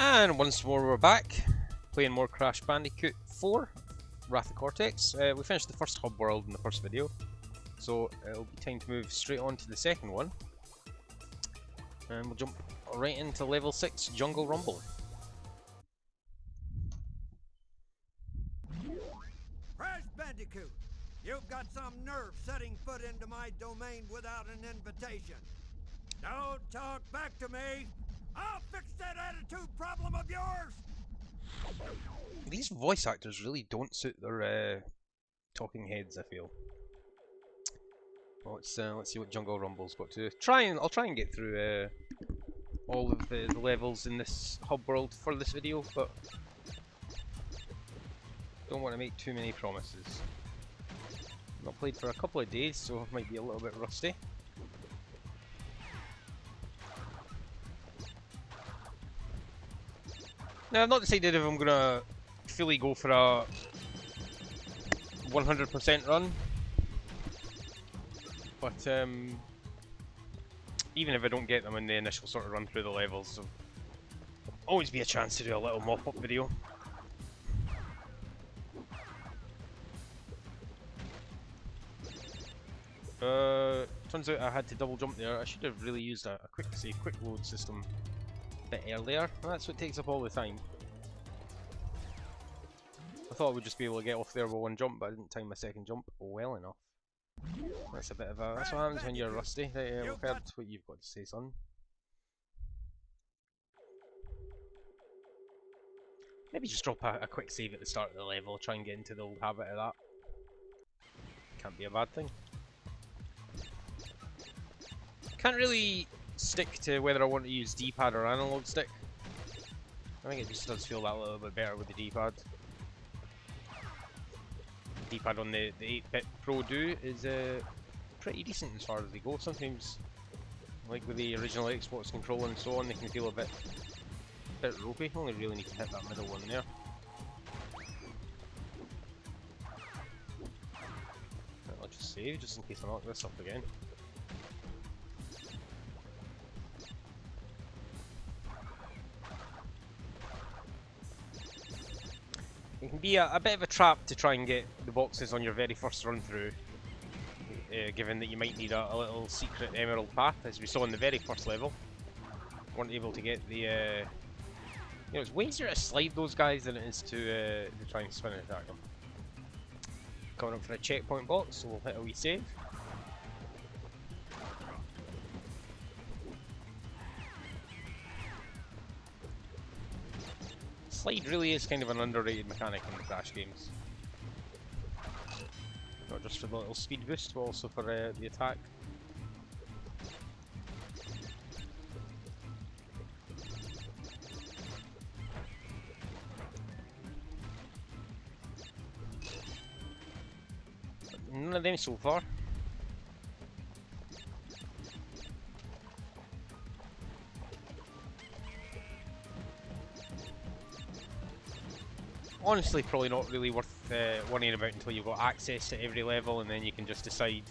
And once more we're back, playing more Crash Bandicoot 4, Wrath of Cortex. We finished the first hub world in the first video, so it'll be time to move straight on to the second one. And we'll jump right into level 6, Jungle Rumble. Crash Bandicoot, you've got some nerve setting foot into my domain without an invitation. Don't talk back to me. I'll fix that attitude problem of yours. These voice actors really don't suit their talking heads, I feel. Well, let's see what Jungle Rumble's got to. I'll try and get through all of the levels in this hub world for this video, but don't want to make too many promises. Not played for a couple of days, so I might be a little bit rusty. Now, I've not decided if I'm gonna fully go for a 100% run, but even if I don't get them in the initial sort of run through the levels, there'll always be a chance to do a little mop-up video. Turns out I had to double jump there. I should have really used a quick load system a bit earlier. Well, that's what takes up all the time. I thought I would just be able to get off there with one jump, but I didn't time my second jump well enough. That's a bit of a... that's what happens when you're rusty. Right, I've heard what you've got to say, son. Maybe just drop a quick save at the start of the level, try and get into the old habit of that. Can't be a bad thing. Can't really stick to whether I want to use D-pad or analog stick. I think it just does feel that little bit better with the D-pad. D-pad on the 8-bit Pro Do is pretty decent as far as they go. Sometimes, like with the original Xbox controller and so on, they can feel a bit ropey. Only really need to hit that middle one there. I'll just save just in case I knock this up again. It can be a bit of a trap to try and get the boxes on your very first run through, given that you might need a little secret emerald path, as we saw in the very first level. Weren't able to get the... you know, it's way easier to slide those guys than it is to try and spin and attack them. Coming up for a checkpoint box, so we'll hit a wee save. Slide really is kind of an underrated mechanic in the Crash games. Not just for the little speed boost, but also for the attack. None of them so far. Honestly, probably not really worth worrying about until you've got access to every level, and then you can just decide,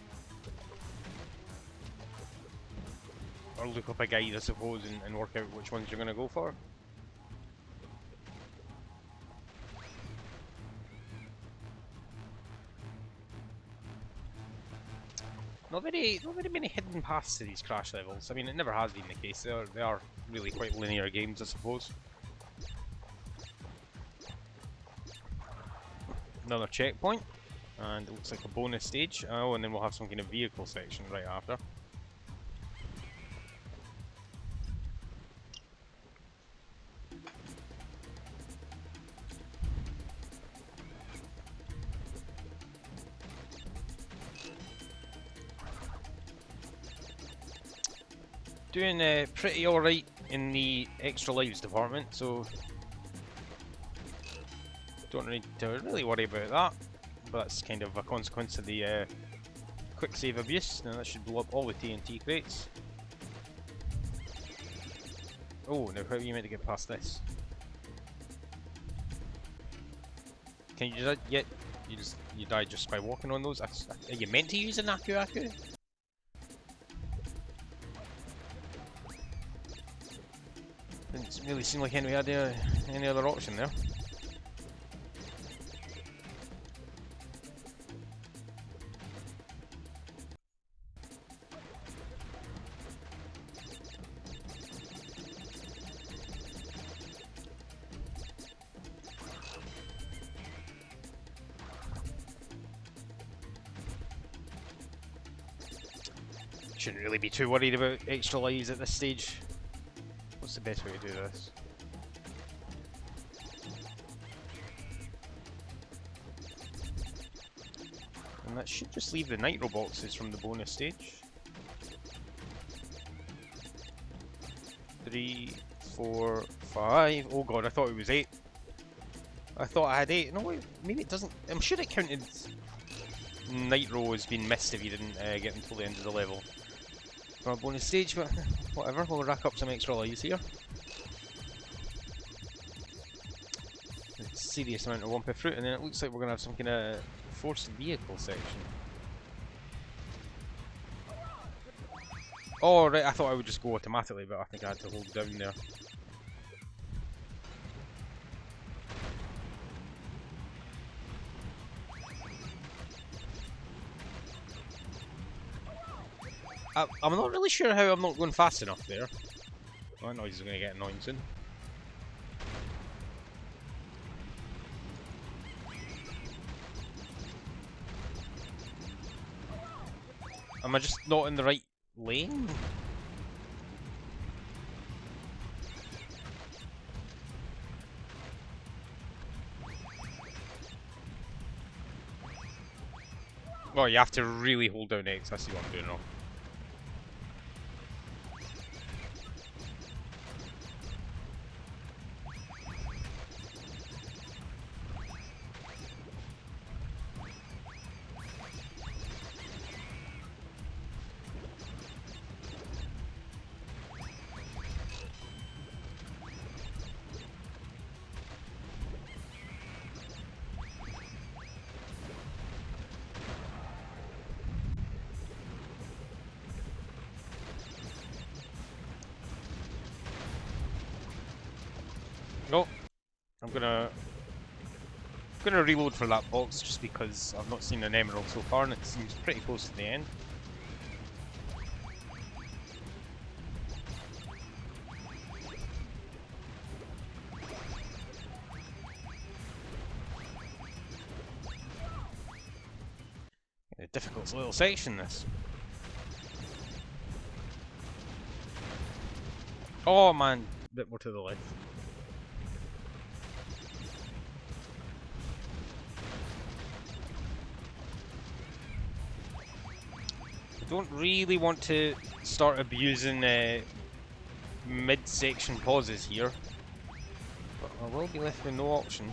or look up a guide, I suppose, and work out which ones you're going to go for. Not very many hidden paths to these Crash levels. I mean, it never has been the case. They are really quite linear games, I suppose. Another checkpoint, and it looks like a bonus stage. Oh, and then we'll have some kind of vehicle section right after. Doing pretty alright in the extra lives department, so don't need to really worry about that, but that's kind of a consequence of the quick save abuse. Now that should blow up all the TNT crates. Oh, now how are you meant to get past this? Can you do that yet? You die just by walking on those? Are you meant to use an Aku? Didn't really seem like we had any other option there. Shouldn't really be too worried about extra lives at this stage. What's the best way to do this? And that should just leave the nitro boxes from the bonus stage. 3, 4, 5. Oh god, I thought it was 8. I thought I had 8. No wait, maybe it doesn't. I'm sure it counted nitro as being missed if you didn't get until the end of the level for a bonus stage, but whatever, we'll rack up some extra lives here. A serious amount of Wumpa fruit, and then it looks like we're going to have some kind of forced vehicle section. Oh right, I thought I would just go automatically, but I think I had to hold down there. I'm not really sure how I'm not going fast enough there. That noise is going to get annoying soon. Am I just not in the right lane? Oh, you have to really hold down X. I see what I'm doing wrong. No, I'm gonna reload for that box just because I've not seen an emerald so far and it seems pretty close to the end. A difficult little section this. Oh man, a bit more to the left. Don't really want to start abusing mid-section pauses here, but I will be left with no option.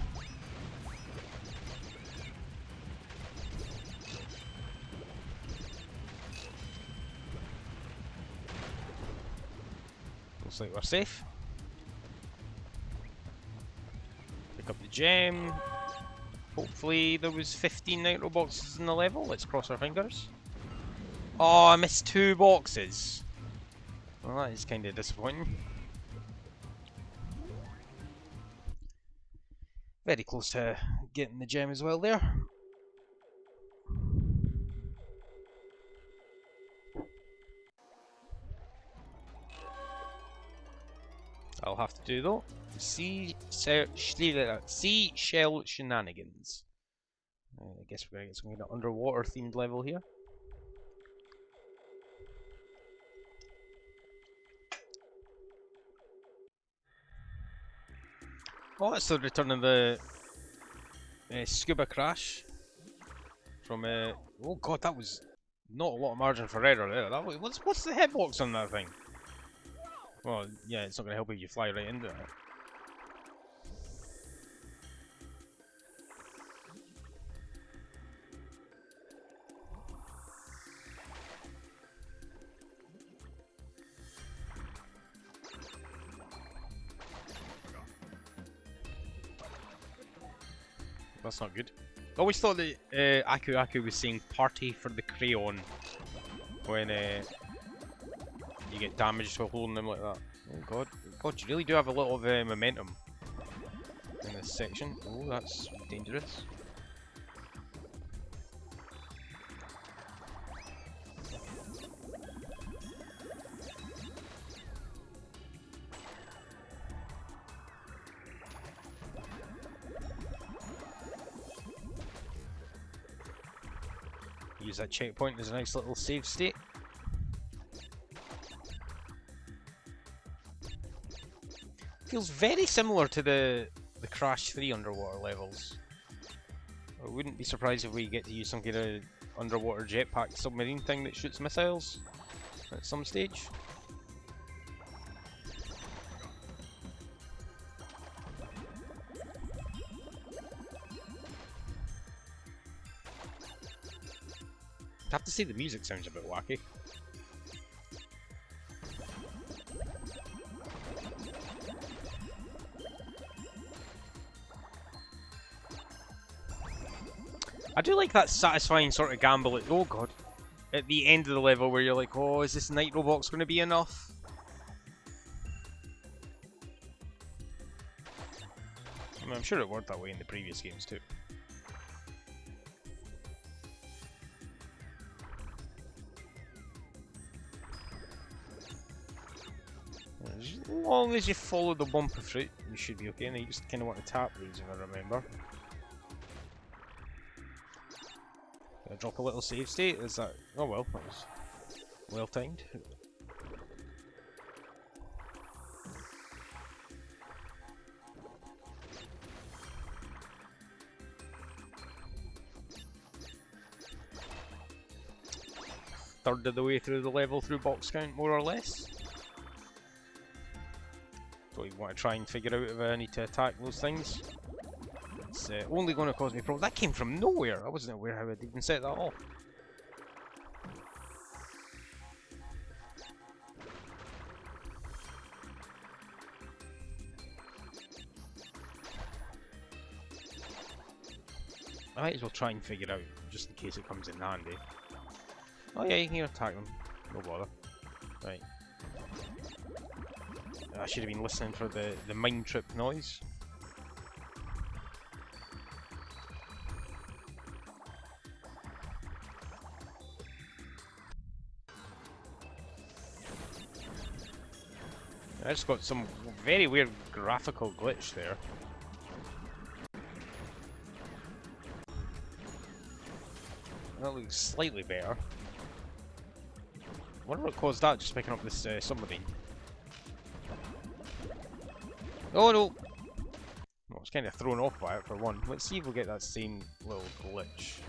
Looks like we're safe. Pick up the gem. Hopefully there was 15 nitro boxes in the level. Let's cross our fingers. Oh, I missed 2 boxes. Well, that is kind of disappointing. Very close to getting the gem as well there. I'll have to do though. Seashell shenanigans. I guess we're gonna get some kind of underwater themed level here. Oh, that's the return of the scuba crash from oh god, that was not a lot of margin for error there. That was, what's the hitbox on that thing? Well, yeah, it's not going to help if you fly right into it. That's not good. I always thought that Aku Aku was saying "party for the crayon" when you get damaged for holding them like that. Oh god, God, you really do have a lot of momentum in this section. Oh, that's dangerous. Use that checkpoint as a nice little save state. Feels very similar to the Crash 3 underwater levels. I wouldn't be surprised if we get to use some kind of underwater jetpack submarine thing that shoots missiles at some stage. I have to say the music sounds a bit wacky. I do like that satisfying sort of gamble at, oh god, at the end of the level where you're like, oh, is this nitro box going to be enough? I mean, I'm sure it worked that way in the previous games too. As long as you follow the bumper fruit, you should be okay. And you just kind of want to tap these, if I remember. Gonna drop a little save state. Is that? Oh well, that was well timed. Third of the way through the level through box count, more or less. Don't even want to try and figure out if I need to attack those things. It's only going to cause me problems. That came from nowhere. I wasn't aware how I'd even set that off. I might as well try and figure it out, just in case it comes in handy. Oh yeah, you can attack them. No bother. Right. I should have been listening for the mind trip noise. I just got some very weird graphical glitch there. That looks slightly better. I wonder what caused that, just picking up this submarine. Oh no! I was kind of thrown off by it for one. Let's see if we'll get that same little glitch.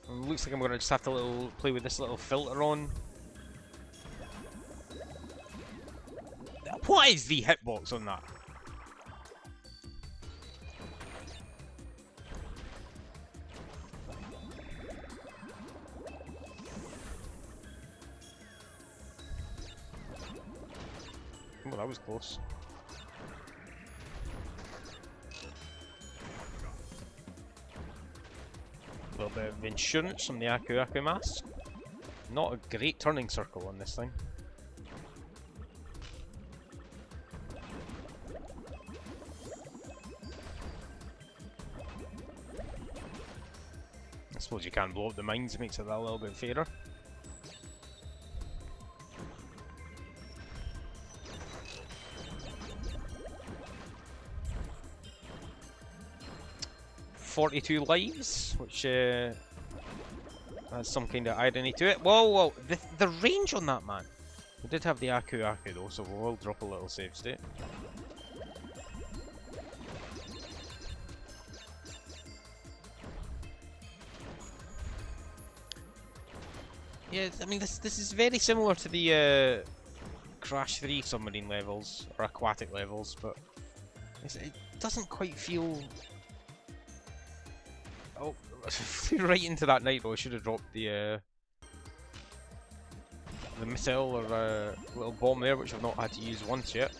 Looks like I'm going to just have to play with this little filter on. What is the hitbox on that? Oh, that was close. A little bit of insurance from the Aku Aku mask. Not a great turning circle on this thing. I suppose you can blow up the mines, it makes it that little bit fairer. .42 lives, which has some kind of irony to it. Whoa, whoa, the range on that, man. We did have the Aku Aku though, so we'll drop a little save state. Yeah, I mean this is very similar to the Crash 3 submarine levels or aquatic levels, but it doesn't quite feel. Oh, right into that nitro. I should have dropped the missile or little bomb there, which I've not had to use once yet.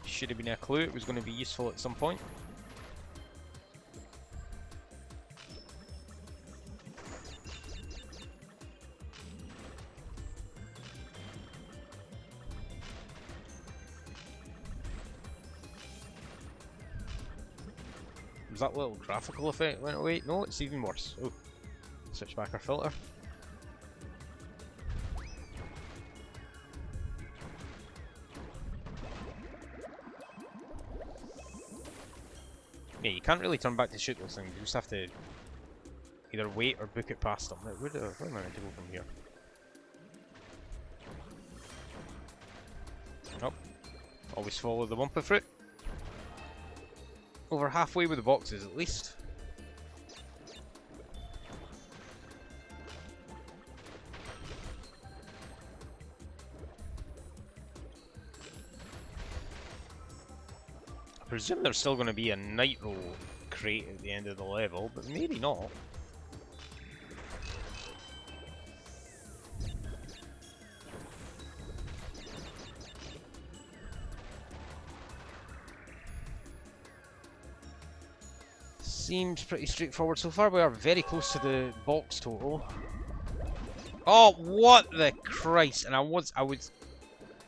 Should have been a clue. It was going to be useful at some point. Was that little graphical effect went away? No, it's even worse. Oh, switch back our filter. Yeah, you can't really turn back to shoot those things. You just have to either wait or book it past them. Where am I meant to go from here? Nope. Always follow the bumper fruit. Over halfway with the boxes at least. I presume there's still going to be a nitro crate at the end of the level, but maybe not. Seems pretty straightforward so far. We are very close to the box total. Oh, what the Christ! And I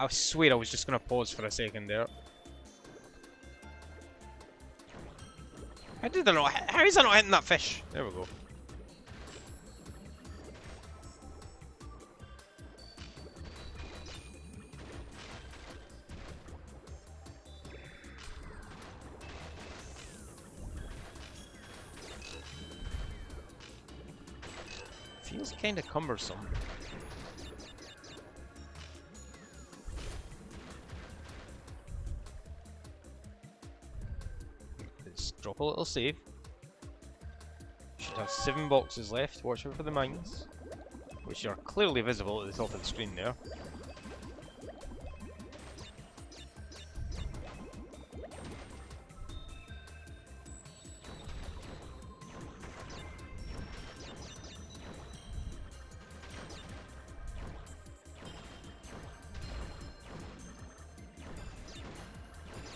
swear I was just gonna pause for a second there. How did I not? How is I not hitting that fish? There we go. Feels kind of cumbersome. Let's drop a little save. Should have 7 boxes left. Watch out for the mines, which are clearly visible at the top of the screen there.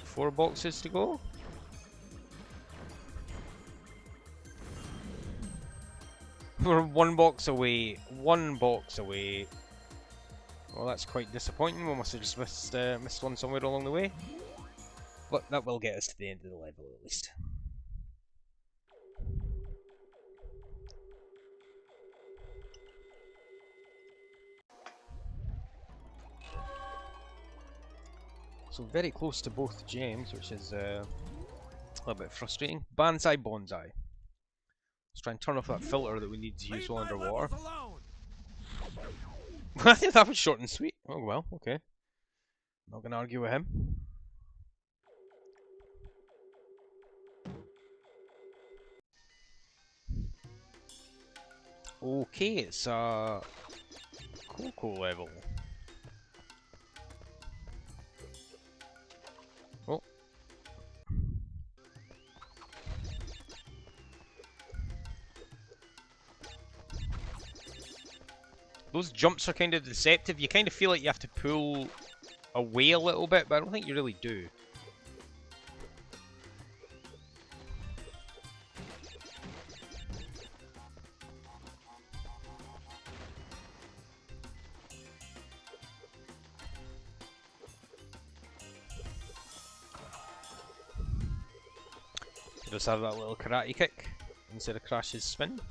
Four boxes to go. We're one box away. One box away. Well, that's quite disappointing. We must have just missed one somewhere along the way. But that will get us to the end of the level at least. So very close to both gems, which is a little bit frustrating. Banzai Bonsai. Let's try and turn off that filter that we need to use while underwater. I think that was short and sweet. Oh well, okay. Not gonna argue with him. Okay, it's a Coco level. Oh. Those jumps are kind of deceptive. You kind of feel like you have to pull away a little bit, but I don't think you really do. Just have that little karate kick instead of Crash's spin.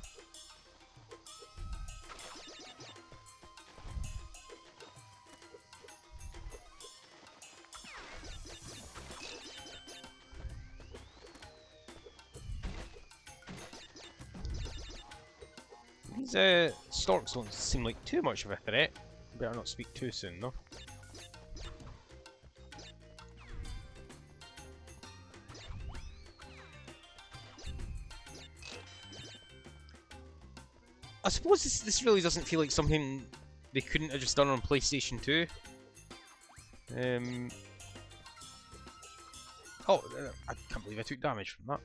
These storks don't seem like too much of a threat. Better not speak too soon though. I suppose this really doesn't feel like something they couldn't have just done on PlayStation 2. Oh, I can't believe I took damage from that.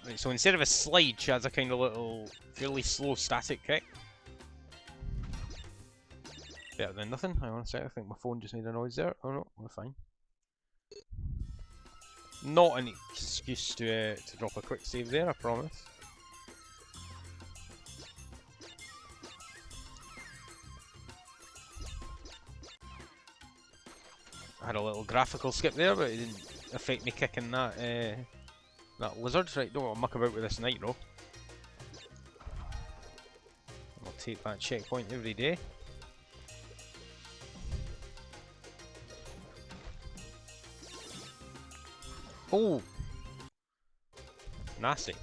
Right, so instead of a slide, she has a kind of little, fairly slow static kick. Better than nothing. Hang on a sec, I think my phone just made a noise there. Oh no, we're fine. Not an excuse to drop a quick save there, I promise. I had a little graphical skip there, but it didn't affect me kicking that that lizard. Right, don't want to muck about with this nitro. I'll take that checkpoint every day. Oh! Nasty.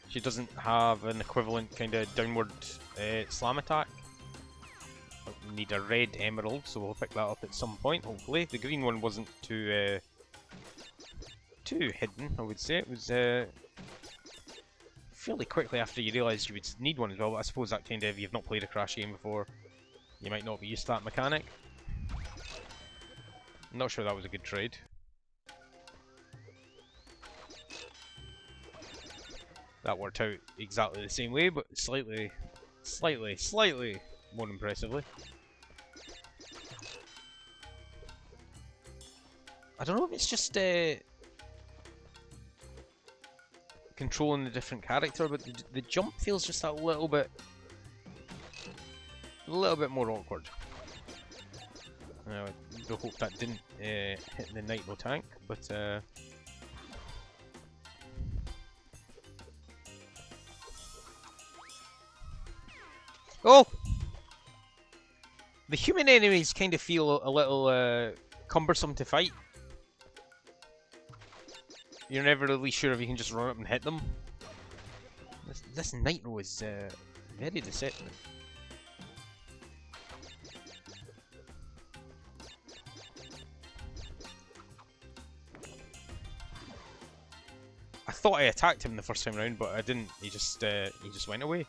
She doesn't have an equivalent kind of downward slam attack. We need a red emerald, so we'll pick that up at some point, hopefully. The green one wasn't too hidden, I would say. It was fairly quickly after you realised you would need one as well, but I suppose that kind of, if you've not played a Crash game before, you might not be used to that mechanic. I'm not sure that was a good trade. That worked out exactly the same way, but slightly more impressively. I don't know if it's just controlling the different character, but the jump feels just a little bit more awkward. I do hope that didn't hit the nitro tank, but oh! The human enemies kind of feel a little cumbersome to fight. You're never really sure if you can just run up and hit them. This nitro is very deceptive. I thought I attacked him the first time round, but I didn't. He just went away.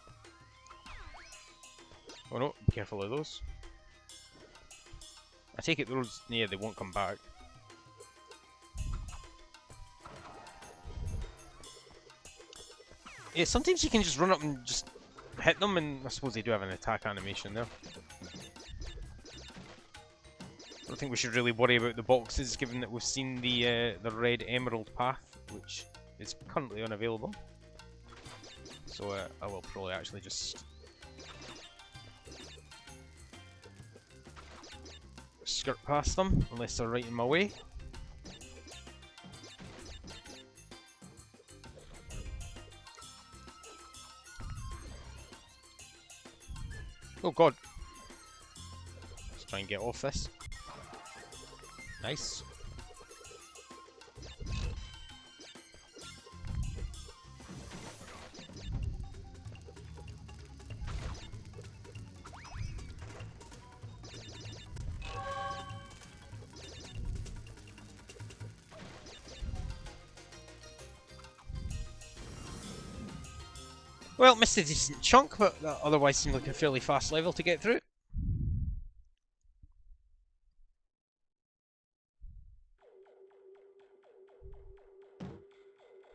Oh no! Be careful of those. I take it those, yeah, they won't come back. Yeah, sometimes you can just run up and just hit them, and I suppose they do have an attack animation there. I don't think we should really worry about the boxes, given that we've seen the red emerald path, which is currently unavailable. So I will probably actually just skirt past them, unless they're right in my way. Oh god. Let's try and get off this. Nice. Well, missed a decent chunk, but that otherwise seemed like a fairly fast level to get through.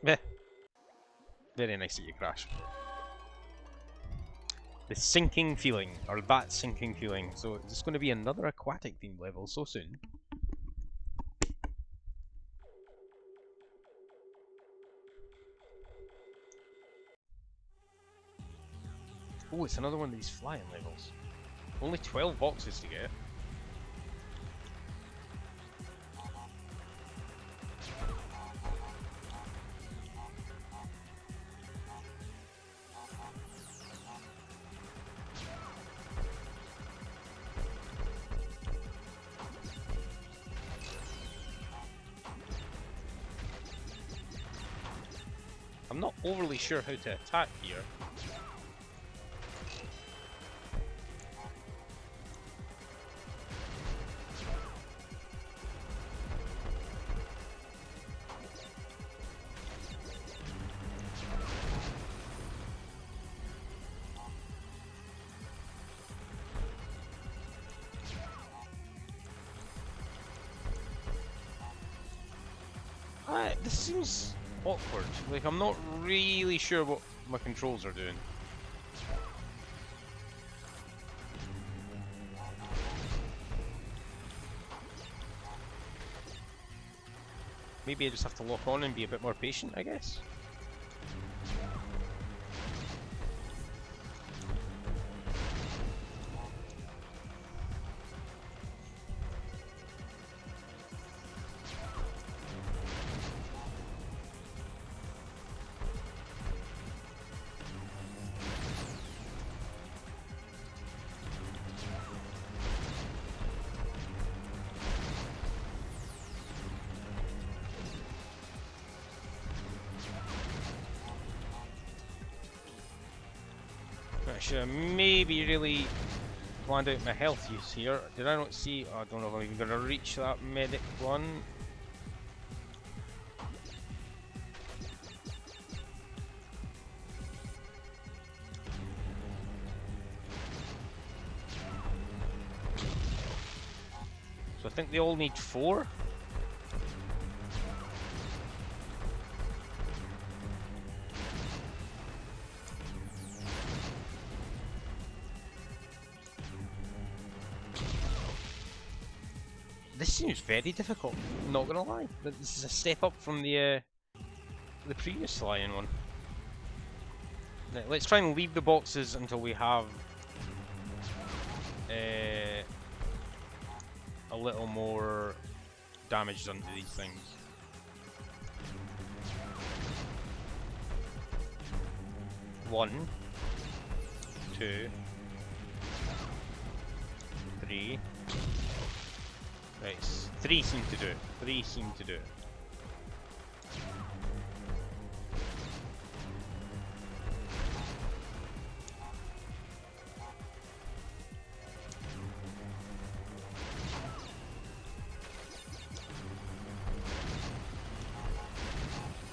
Yeah. Very nice that you crash. The sinking feeling, or that sinking feeling. So is this going to be another aquatic themed level so soon? Oh, it's another one of these flying levels. Only 12 boxes to get. I'm not overly sure how to attack here. This seems awkward. Like, I'm not really sure what my controls are doing. maybe I just have to lock on and be a bit more patient, I guess. I should have maybe really planned out my health use here. Did I not see? I don't know if I'm even going to reach that medic one. So I think they all need 4. This seems very difficult, not gonna lie. This is a step up from the previous flying one. Now, let's try and leave the boxes until we have a little more damage done to these things. One, 2, 3. Right, 3 seem to do it. 3 seem to do it.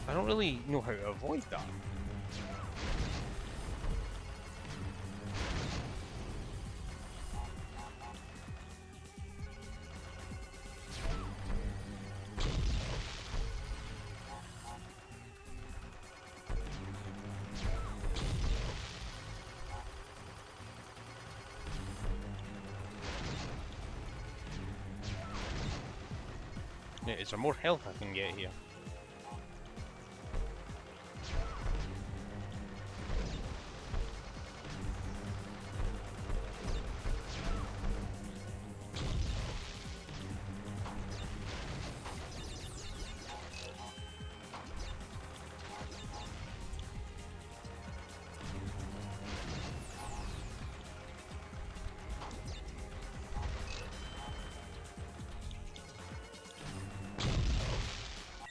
I don't really know how to avoid that. Yeah, is there more health I can get here?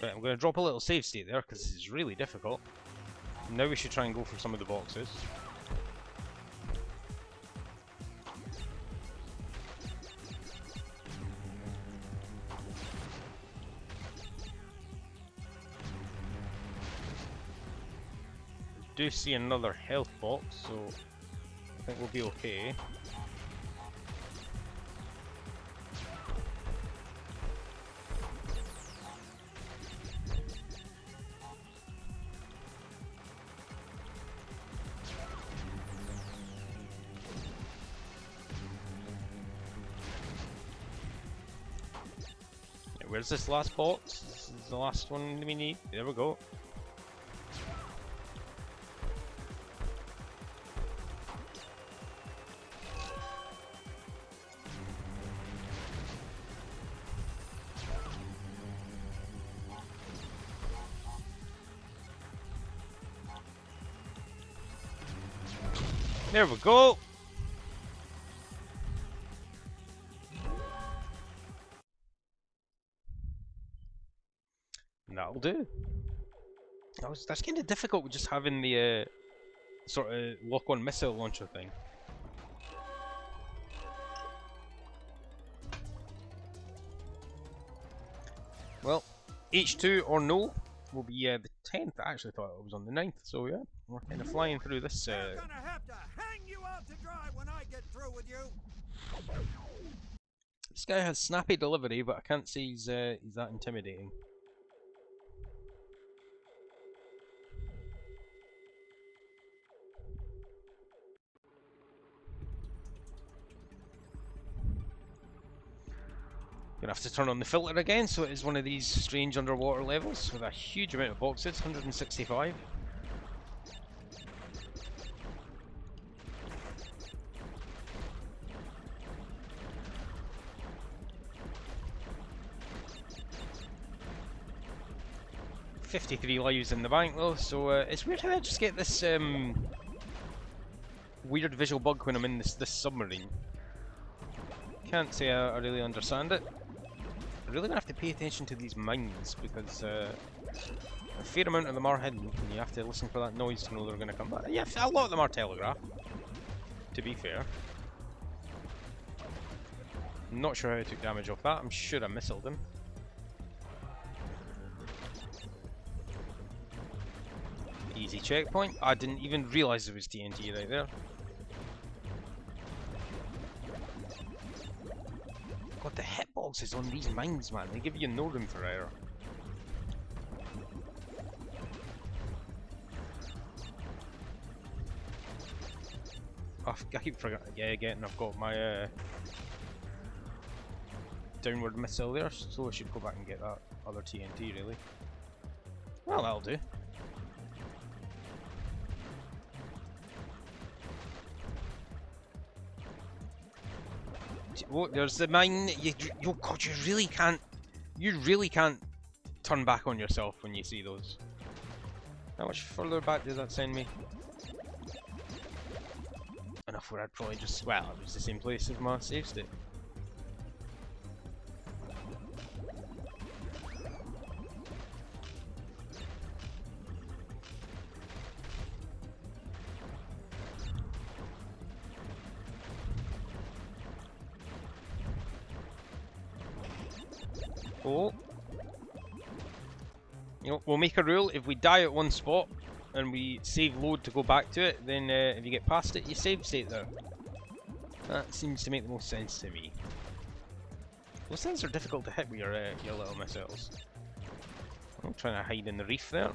Right, I'm going to drop a little save state there because this is really difficult. Now we should try and go for some of the boxes. I do see another health box, so I think we'll be okay. Where's this last box? This is the last one we need. There we go. There we go. That'll do. That's kind of difficult with just having the sort of lock-on missile launcher thing. Well, H2 or no will be the 10th. I actually thought it was on the 9th, so yeah, we're kind of flying through this. They're gonna have to hang you out to dry when I get through with you. This guy has snappy delivery, but I can't say he's that intimidating. Gonna have to turn on the filter again, so it is one of these strange underwater levels with a huge amount of boxes, 165. $53 lives in the bank though, so it's weird how I just get this weird visual bug when I'm in this submarine. Can't say I really understand it. I'm really gonna have to pay attention to these mines because a fair amount of them are hidden, and you have to listen for that noise to know they're gonna come back. Yeah, a lot of them are telegraphed, to be fair. I'm not sure how I took damage off that. I'm sure I missiled him. Easy checkpoint. I didn't even realise there was TNT right there. God, the hitboxes on these mines, man, they give you no room for error. Oh, I keep forgetting I've got my downward missile there, so I should go back and get that other TNT, really. Well, that'll do. Oh, there's the mine. God, you really can't turn back on yourself when you see those. How much further back does that send me? Enough where I'd probably just, well, it was the same place as my save state. Oh. You know, we'll make a rule, if we die at one spot and we save load to go back to it, then if you get past it, you save state there. That seems to make the most sense to me. Those things are difficult to hit with your little missiles. I'm trying to hide in the reef there.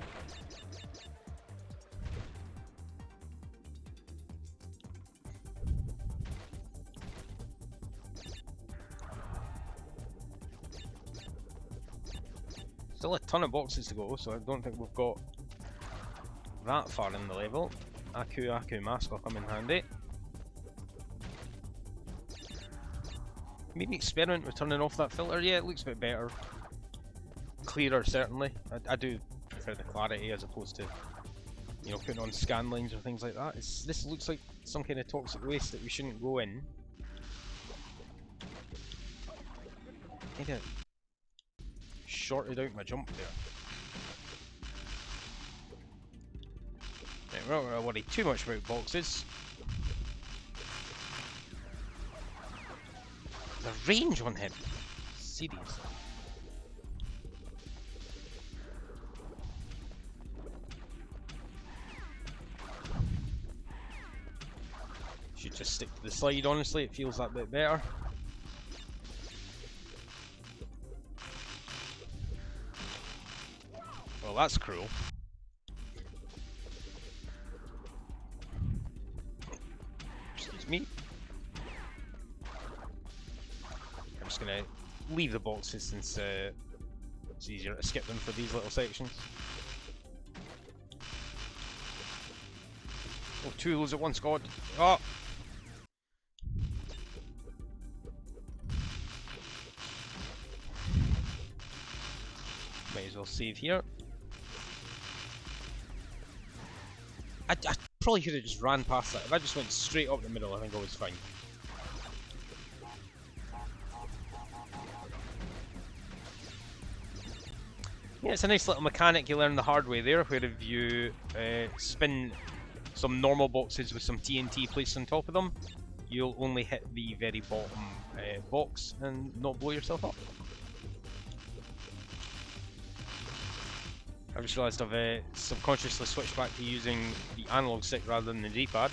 Still a ton of boxes to go, so I don't think we've got that far in the level. Aku mask will come in handy. Maybe experiment with turning off that filter. Yeah, it looks a bit better. Clearer, certainly. I do prefer the clarity as opposed to, you know, putting on scan lines or things like that. This looks like some kind of toxic waste that we shouldn't go in. Kinda shorted out my jump there. Right, we're not going to worry too much about boxes. The range on him! Seriously. Should just stick to the slide, honestly, it feels that bit better. Well, that's cruel. Excuse me. I'm just gonna leave the boxes since it's easier to skip them for these little sections. Oh, two loads at once, God. Oh! Might as well save here. I probably could have just ran past that. If I just went straight up the middle, I think I was fine. Yeah, it's a nice little mechanic you learn the hard way there, where if you spin some normal boxes with some TNT placed on top of them, you'll only hit the very bottom box and not blow yourself up. I just realised I've subconsciously switched back to using the analog stick rather than the D-pad,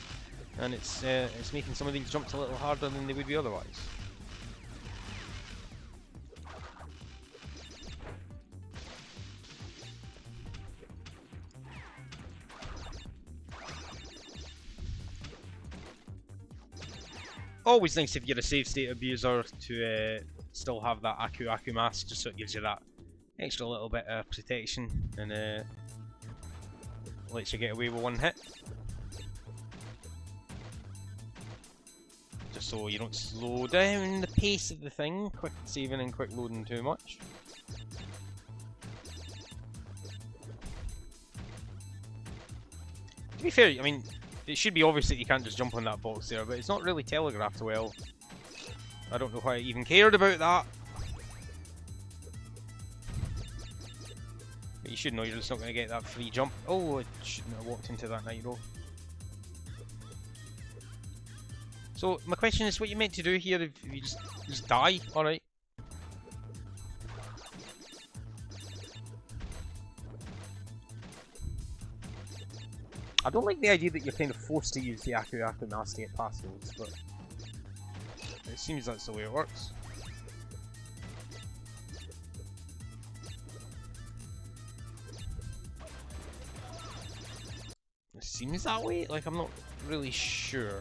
and it's making some of these jumps a little harder than they would be otherwise. Always nice if you're a save state abuser to still have that Aku mask, just so it gives you that extra little bit of protection and lets you get away with one hit. Just so you don't slow down the pace of the thing, quick saving and quick loading too much. To be fair, I mean, it should be obvious that you can't just jump on that box there, but it's not really telegraphed well. I don't know why I even cared about that. But you should know you're just not going to get that free jump. Oh, I shouldn't have walked into that nitro. So, my question is, what you meant to do here if you just die? Alright. I don't like the idea that you're kind of forced to use the Aku mask to get past those, but it seems that's the way it works. It seems that way? Like, I'm not really sure.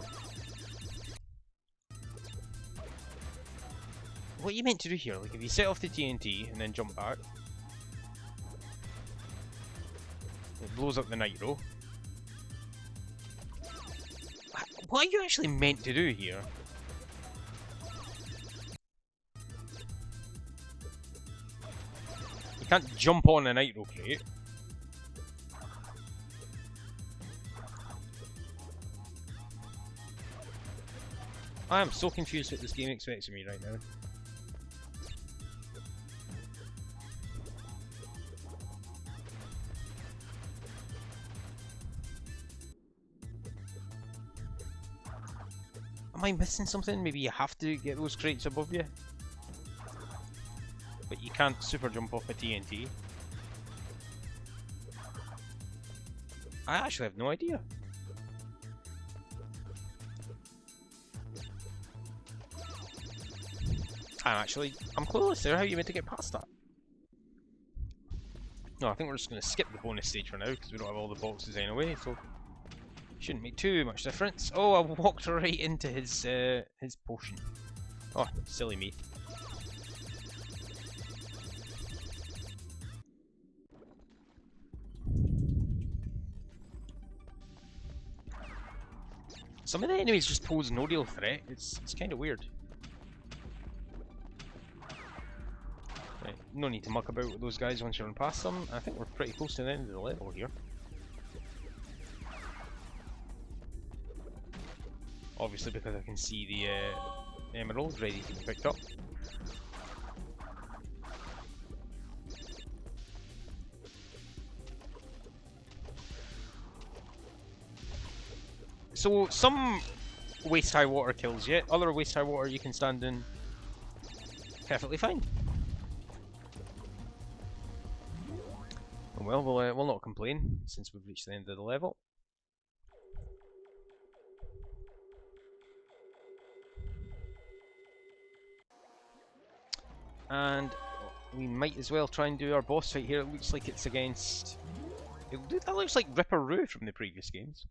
What you meant to do here, like if you set off the TNT and then jump back, it blows up the nitro. What are you actually meant to do here? You can't jump on a nitro crate. I am so confused what this game expects of me right now. Am I missing something? Maybe you have to get those crates above you? But you can't super jump off a TNT. I actually have no idea. I'm clueless there. How are you meant to get past that? No, I think we're just going to skip the bonus stage for now because we don't have all the boxes anyway, so shouldn't make too much difference. Oh, I walked right into his potion. Oh, silly me. Some of the enemies just pose no real threat. It's kind of weird. Right, no need to muck about with those guys once you're on past them. I think we're pretty close to the end of the level here. Obviously because I can see the emerald ready to be picked up. So some waist high water kills you, other waist high water you can stand in perfectly fine. Well, we'll not complain since we've reached the end of the level. And we might as well try and do our boss fight here. It looks like it's against... that looks like Ripperoo from the previous games.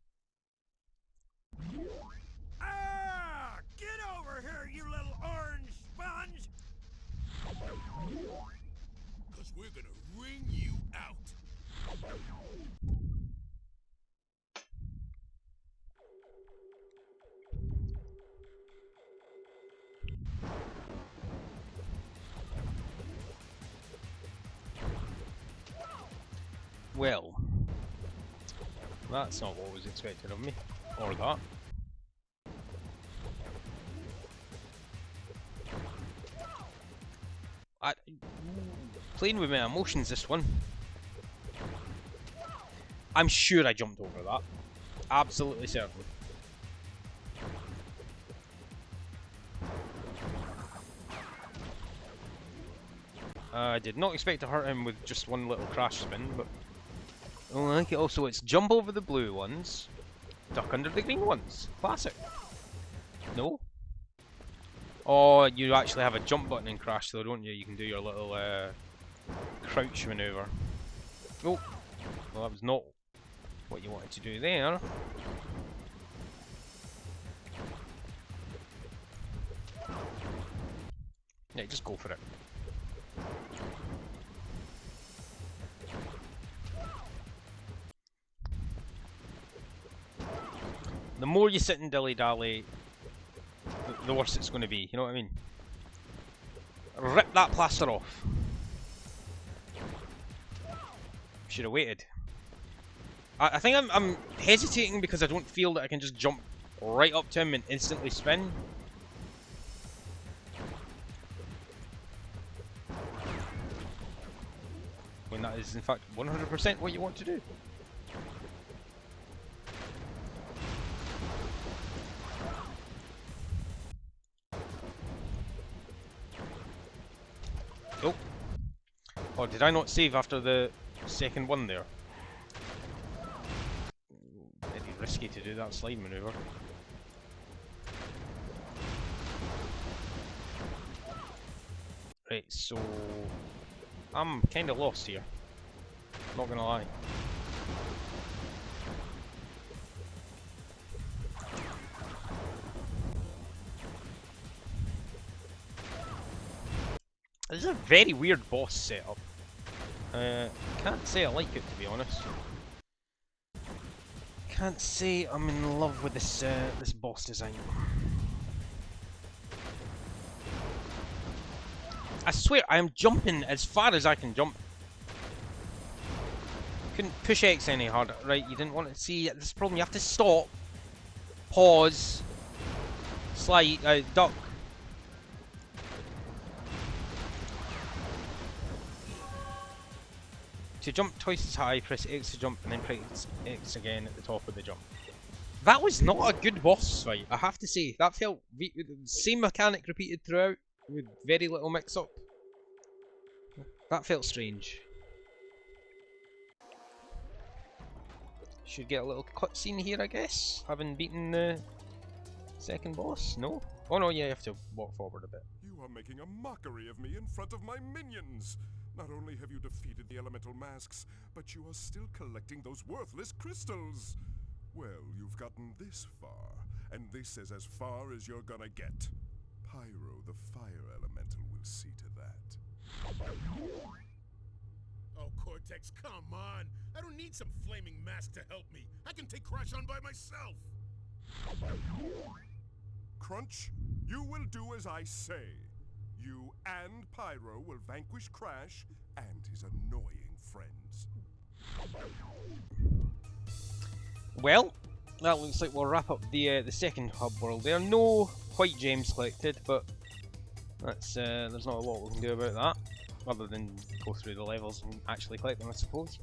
Ah! Get over here, you little orange sponge! 'Cause we're gonna wring you out. Well, that's not what was expected of me, or that. Playing with my emotions, this one. I'm sure I jumped over that. Absolutely certain. I did not expect to hurt him with just one little crash spin, but... oh, I like it also. It's jump over the blue ones, duck under the green ones. Classic. No? Oh, you actually have a jump button in Crash though, don't you? You can do your little crouch maneuver. Oh, well that was not what you wanted to do there. Yeah, just go for it. The more you sit and dilly-dally, the worse it's going to be, you know what I mean? Rip that plaster off. Should have waited. I think I'm hesitating because I don't feel that I can just jump right up to him and instantly spin. When that is in fact 100% what you want to do. Oh. Oh, did I not save after the second one there? Very risky to do that slide maneuver. Right, so I'm kind of lost here. Not gonna lie. This is a very weird boss setup. Can't say I like it, to be honest. Can't say I'm in love with this this boss design. I swear, I am jumping as far as I can jump. Couldn't push X any harder, right? You didn't want to see this problem. You have to stop, pause, slide, duck. To jump twice as high, press X to jump, and then press X again at the top of the jump. That was not a good boss fight, I have to say. That felt same mechanic repeated throughout, with very little mix-up. That felt strange. Should get a little cutscene here, I guess. Having beaten the second boss. No? Oh no, yeah, you have to walk forward a bit. You are making a mockery of me in front of my minions. Not only have you defeated the elemental masks, but you are still collecting those worthless crystals. Well, you've gotten this far, and this is as far as you're gonna get. Pyro, the fire elemental, will see to that. Oh, Cortex, come on! I don't need some flaming mask to help me. I can take Crash on by myself. Crunch, you will do as I say. You and Pyro will vanquish Crash and his annoying friends. Well, that looks like we'll wrap up the second hub world there. No white gems collected, but that's there's not a lot we can do about that, other than go through the levels and actually collect them, I suppose.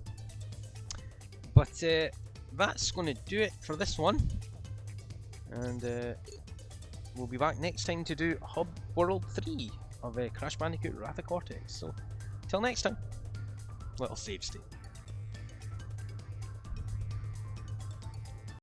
But that's going to do it for this one, and we'll be back next time to do Hub World 3 of Crash Bandicoot Wrath of Cortex. So, till next time, little save state.